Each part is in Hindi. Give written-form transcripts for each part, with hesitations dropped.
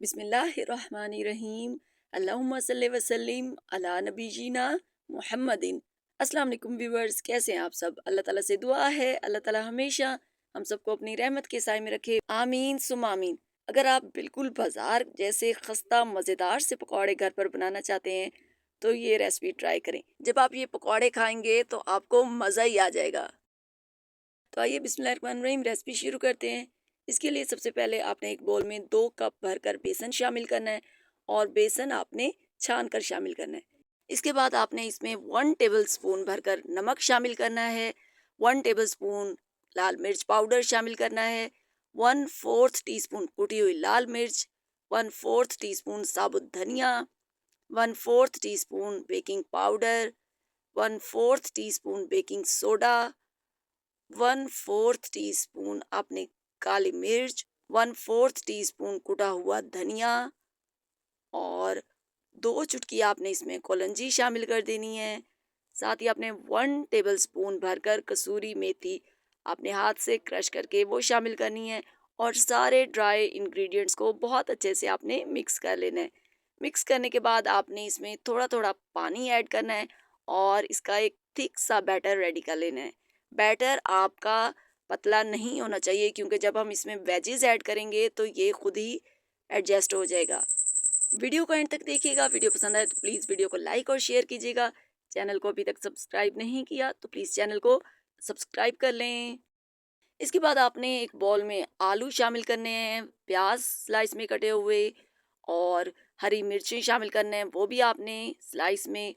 बिस्मिल्लाहिर्रहमानिर्रहीम। अल्लाहुम्मा सल्ली वसल्लिम अला नबीजीना मुहम्मदिन। अस्सलाम वालेकुम व्यूअर्स, कैसे हैं आप सब? अल्लाह ताला से दुआ है अल्लाह ताला हमेशा हम सबको अपनी रहमत के साए में रखे, आमीन सुम आमीन। अगर आप बिल्कुल बाजार जैसे खस्ता मज़ेदार से पकौड़े घर पर बनाना चाहते हैं तो ये रेसिपी ट्राई करें। जब आप ये पकौड़े खाएंगे तो आपको मज़ा ही आ जाएगा। तो आइए बिस्मिल्लाहिर्रहमानिर्रहीम रेसिपी शुरू करते हैं। इसके लिए सबसे पहले आपने एक बोल में 2 कप भरकर बेसन शामिल करना है और बेसन आपने छान कर शामिल करना है। इसके बाद आपने इसमें 1 टेबल स्पून भरकर नमक शामिल करना है, 1 टेबल स्पून लाल मिर्च पाउडर शामिल करना है, 1/4 टीस्पून कुटी हुई लाल मिर्च, 1/4 टीस्पून साबुत धनिया, 1/4 teaspoon baking powder, 1/4 teaspoon baking soda, 1/4 teaspoon आपने काली मिर्च, 1/4 टीस्पून कुटा हुआ धनिया और 2 चुटकी आपने इसमें कौलंजी शामिल कर देनी है। साथ ही आपने 1 टेबल स्पून भरकर कसूरी मेथी आपने हाथ से क्रश करके वो शामिल करनी है और सारे ड्राई इंग्रेडिएंट्स को बहुत अच्छे से आपने मिक्स कर लेना है। मिक्स करने के बाद आपने इसमें थोड़ा थोड़ा पानी ऐड करना है और इसका एक थिक सा बैटर रेडी कर लेना है। बैटर आपका पतला नहीं होना चाहिए क्योंकि जब हम इसमें वेजेस ऐड करेंगे तो ये खुद ही एडजस्ट हो जाएगा। वीडियो को एंड तक देखिएगा। वीडियो पसंद आए तो प्लीज़ वीडियो को लाइक और शेयर कीजिएगा। चैनल को अभी तक सब्सक्राइब नहीं किया तो प्लीज़ चैनल को सब्सक्राइब कर लें। इसके बाद आपने एक बॉल में आलू शामिल करने हैं, प्याज स्लाइस में कटे हुए और हरी मिर्चें शामिल करने हैं, वो भी आपने स्लाइस में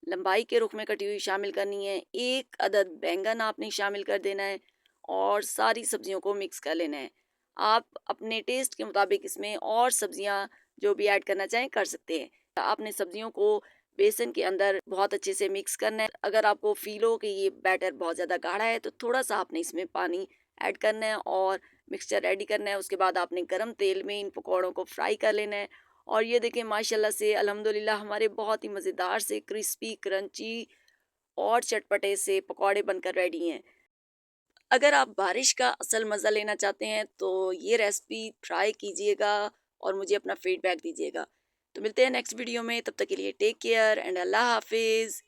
लंबाई के रुख में कटी हुई शामिल करनी है। 1 अदद बैंगन आपने शामिल कर देना है और सारी सब्जियों को मिक्स कर लेना है। आप अपने टेस्ट के मुताबिक इसमें और सब्जियां जो भी ऐड करना चाहें कर सकते हैं। आपने सब्जियों को बेसन के अंदर बहुत अच्छे से मिक्स करना है। अगर आपको फील हो कि ये बैटर बहुत ज़्यादा गाढ़ा है तो थोड़ा सा आपने इसमें पानी ऐड करना है और मिक्सचर रेडी करना है। उसके बाद आपने गरम तेल में इन पकौड़ों को फ्राई कर लेना है और ये देखें माशाल्लाह से अल्हम्दुलिल्लाह हमारे बहुत ही मज़ेदार से क्रिस्पी क्रंची और चटपटे से पकौड़े बनकर रेडी हैं। अगर आप बारिश का असल मज़ा लेना चाहते हैं तो ये रेसिपी ट्राई कीजिएगा और मुझे अपना फीडबैक दीजिएगा। तो मिलते हैं नेक्स्ट वीडियो में, तब तक के लिए टेक केयर एंड अल्लाह हाफिज़।